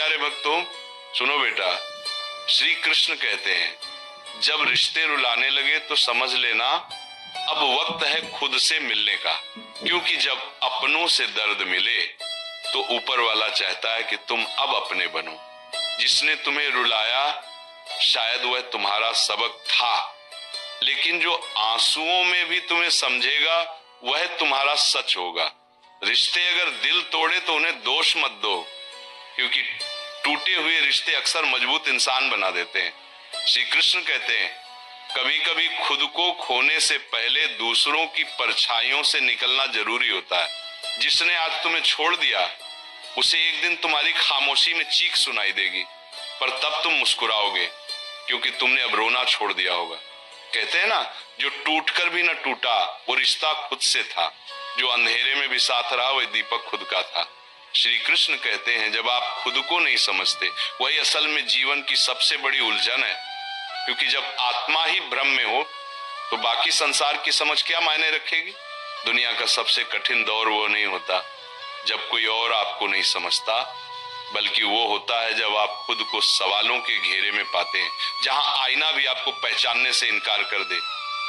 प्यारे भक्तों, सुनो बेटा, श्री कृष्ण कहते हैं जब रिश्ते रुलाने लगे तो समझ लेना अब वक्त है खुद से मिलने का, क्योंकि जब अपनों से दर्द मिले तो ऊपर वाला चाहता है कि तुम अब अपने बनो। जिसने तुम्हें रुलाया शायद वह तुम्हारा सबक था, लेकिन जो आंसुओं में भी तुम्हें समझेगा वह तुम्हारा सच होगा। रिश्ते अगर दिल तोड़े तो उन्हें दोष मत दो, क्योंकि टूटे हुए रिश्ते अक्सर मजबूत इंसान बना देते हैं। श्री कृष्ण कहते हैं कभी कभी खुद को खोने से पहले दूसरों की परछाइयों से निकलना जरूरी होता है। जिसने आज तुम्हें छोड़ दिया उसे एक दिन तुम्हारी खामोशी में चीख सुनाई देगी, पर तब तुम मुस्कुराओगे क्योंकि तुमने अब रोना छोड़ दिया होगा। कहते हैं ना, जो टूटकर भी न टूटा वो रिश्ता खुद से था, जो अंधेरे में भी साथ रहा वह दीपक खुद का था। श्री कृष्ण कहते हैं जब आप खुद को नहीं समझते वही असल में जीवन की सबसे बड़ी उलझन है, क्योंकि जब आत्मा ही भ्रम में हो तो बाकी संसार की समझ क्या मायने रखेगी। दुनिया का सबसे कठिन दौर वो नहीं होता जब कोई और आपको नहीं समझता, बल्कि वो होता है जब आप खुद को सवालों के घेरे में पाते हैं, जहां आईना भी आपको पहचानने से इनकार कर दे।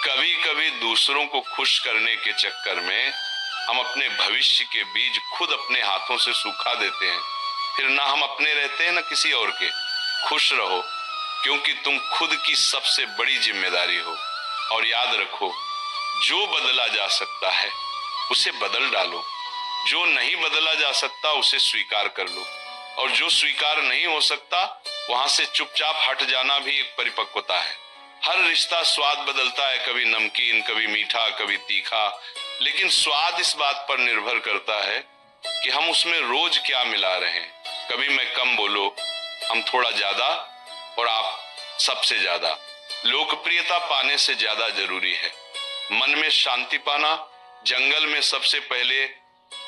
कभी कभी दूसरों को खुश करने के चक्कर में हम अपने भविष्य के बीज खुद अपने हाथों से सूखा देते हैं, फिर ना हम अपने रहते हैं ना किसी और के। खुश रहो क्योंकि तुम खुद की सबसे बड़ी जिम्मेदारी हो, और याद रखो जो बदला जा सकता है उसे बदल डालो, जो नहीं बदला जा सकता उसे स्वीकार कर लो, और जो स्वीकार नहीं हो सकता वहां से चुपचाप हट जाना भी एक परिपक्वता है। हर रिश्ता स्वाद बदलता है, कभी नमकीन, कभी मीठा, कभी तीखा, लेकिन स्वाद इस बात पर निर्भर करता है कि हम उसमें रोज क्या मिला रहे हैं। कभी मैं कम बोलो, हम थोड़ा ज्यादा, और आप सबसे ज्यादा। लोकप्रियता पाने से ज्यादा जरूरी है मन में शांति पाना। जंगल में सबसे पहले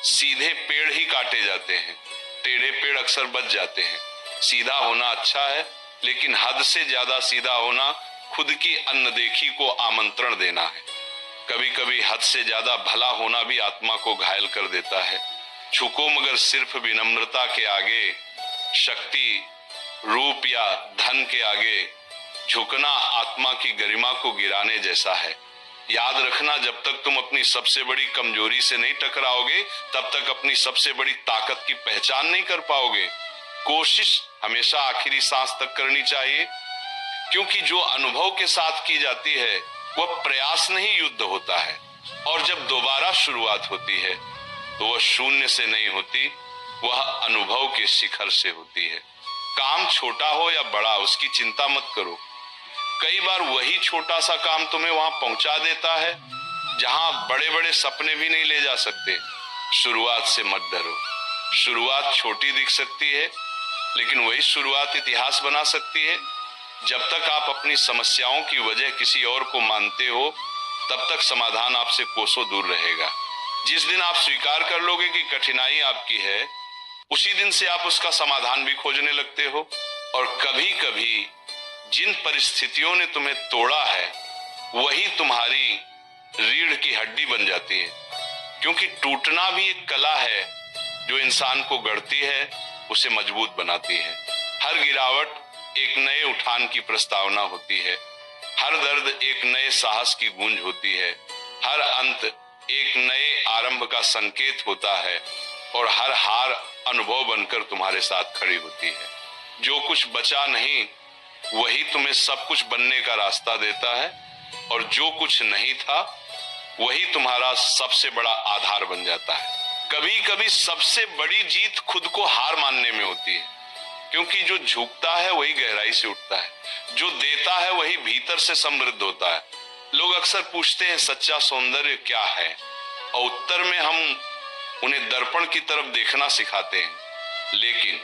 सीधे पेड़ ही काटे जाते हैं, टेढ़े पेड़ अक्सर बच जाते हैं। सीधा होना अच्छा है, लेकिन हद से ज्यादा सीधा होना खुद की अनदेखी को आमंत्रण देना है। कभी कभी हद से ज्यादा भला होना भी आत्मा को घायल कर देता है। झुको मगर सिर्फ विनम्रता के आगे, शक्ति, रूप या धन के आगे झुकना आत्मा की गरिमा को गिराने जैसा है। याद रखना, जब तक तुम अपनी सबसे बड़ी कमजोरी से नहीं टकराओगे तब तक अपनी सबसे बड़ी ताकत की पहचान नहीं कर पाओगे। कोशिश हमेशा आखिरी सांस तक करनी चाहिए, क्योंकि जो अनुभव के साथ की जाती है वह प्रयास नहीं युद्ध होता है, और जब दोबारा शुरुआत होती है तो वह शून्य से नहीं होती, वह अनुभव के शिखर से होती है। काम छोटा हो या बड़ा उसकी चिंता मत करो, कई बार वही छोटा सा काम तुम्हें वहां पहुंचा देता है जहां बड़े बड़े सपने भी नहीं ले जा सकते। शुरुआत से मत डरो। शुरुआत छोटी दिख सकती है, लेकिन वही शुरुआत इतिहास बना सकती है। जब तक आप अपनी समस्याओं की वजह किसी और को मानते हो तब तक समाधान आपसे कोसों दूर रहेगा। जिस दिन आप स्वीकार कर लोगे कि कठिनाई आपकी है, उसी दिन से आप उसका समाधान भी खोजने लगते हो। और कभी कभी जिन परिस्थितियों ने तुम्हें तोड़ा है वही तुम्हारी रीढ़ की हड्डी बन जाती है, क्योंकि टूटना भी एक कला है जो इंसान को गढ़ती है, उसे मजबूत बनाती है। हर गिरावट एक नए उठान की प्रस्तावना होती है, हर दर्द एक नए साहस की गूंज होती है, हर अंत एक नए आरंभ का संकेत होता है, और हर हार अनुभव बनकर तुम्हारे साथ खड़ी होती है। जो कुछ बचा नहीं वही तुम्हें सब कुछ बनने का रास्ता देता है, और जो कुछ नहीं था वही तुम्हारा सबसे बड़ा आधार बन जाता है। कभी कभी सबसे बड़ी जीत खुद को हार मानने में होती है, क्योंकि जो झुकता है वही गहराई से उठता है, जो देता है वही भीतर से समृद्ध होता है। लोग अक्सर पूछते हैं सच्चा सौंदर्य क्या है, और उत्तर में हम उन्हें दर्पण की तरफ देखना सिखाते हैं, लेकिन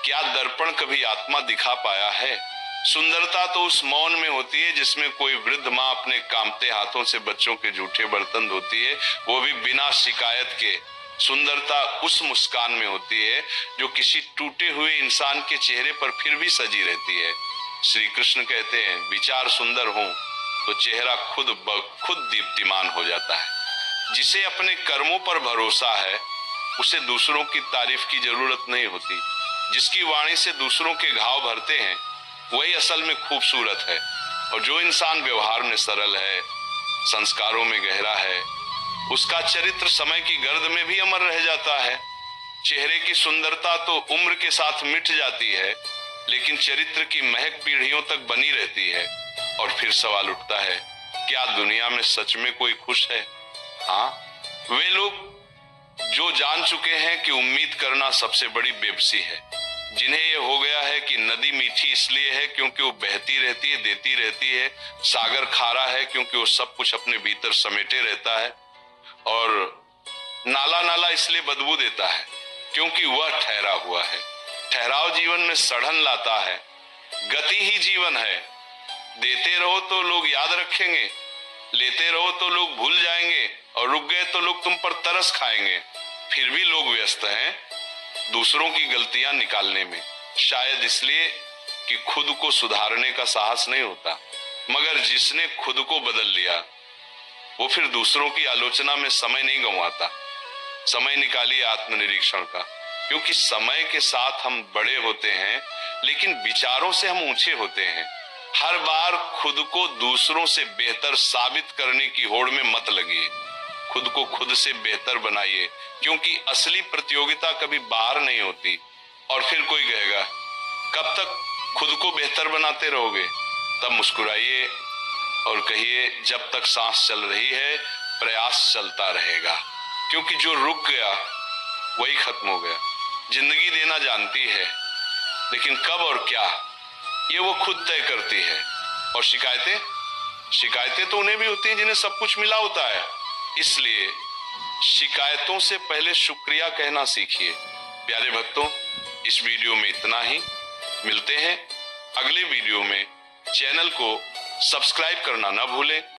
क्या दर्पण कभी आत्मा दिखा पाया है? सुंदरता तो उस मौन में होती है जिसमें कोई वृद्ध माँ अपने कांपते हाथों से बच्चों के जूठे बर्तन धोती है, वो भी बिना शिकायत के। सुंदरता उस मुस्कान में होती है जो किसी टूटे हुए इंसान के चेहरे पर फिर भी सजी रहती है। श्री कृष्ण कहते हैं विचार सुंदर हो तो चेहरा खुद ब खुद दीप्तिमान हो जाता है। जिसे अपने कर्मों पर भरोसा है उसे दूसरों की तारीफ की जरूरत नहीं होती। जिसकी वाणी से दूसरों के घाव भरते हैं वही असल में खूबसूरत है। और जो इंसान व्यवहार में सरल है, संस्कारों में गहरा है, उसका चरित्र समय की गर्द में भी अमर रह जाता है। चेहरे की सुंदरता तो उम्र के साथ मिट जाती है, लेकिन चरित्र की महक पीढ़ियों तक बनी रहती है। और फिर सवाल उठता है, क्या दुनिया में सच में कोई खुश है? हाँ, वे लोग जो जान चुके हैं कि उम्मीद करना सबसे बड़ी बेबसी है, जिन्हें यह हो गया है कि नदी मीठी इसलिए है क्योंकि वो बहती रहती है, देती रहती है। सागर खारा है क्योंकि वो सब कुछ अपने भीतर समेटे रहता है। और नाला नाला इसलिए बदबू देता है क्योंकि वह ठहरा हुआ है। ठहराव जीवन में सड़न लाता है। गति ही जीवन है। देते रहो तो लोग याद रखेंगे, लेते रहो तो लोग भूल जाएंगे, और रुक गए तो लोग तुम पर तरस खाएंगे। फिर भी लोग व्यस्त हैं दूसरों की गलतियां निकालने में, शायद इसलिए कि खुद को सुधारने का साहस नहीं होता। मगर जिसने खुद को बदल लिया वो फिर दूसरों की आलोचना में समय नहीं गंवाता। समय निकालिए आत्मनिरीक्षण का, क्योंकि समय के साथ हम बड़े होते हैं, लेकिन विचारों से हम ऊंचे होते हैं। हर बार खुद को दूसरों से बेहतर साबित करने की होड़ में मत लगिए। खुद को खुद से बेहतर बनाइए, क्योंकि असली प्रतियोगिता कभी बाहर नहीं होती। और फिर कोई कहेगा, कब तक खुद को बेहतर बनाते रहोगे? तब मुस्कुराइए और कहिए, जब तक सांस चल रही है प्रयास चलता रहेगा। क्योंकि जो रुक गया वही खत्म हो गया। जिंदगी देना जानती है, लेकिन कब और क्या ये वो खुद तय करती है। और शिकायतें तो उन्हें भी होती हैं जिन्हें सब कुछ मिला होता है। इसलिए शिकायतों से पहले शुक्रिया कहना सीखिए। प्यारे भक्तों, इस वीडियो में इतना ही। मिलते हैं अगले वीडियो में। चैनल को सब्सक्राइब करना ना भूलें।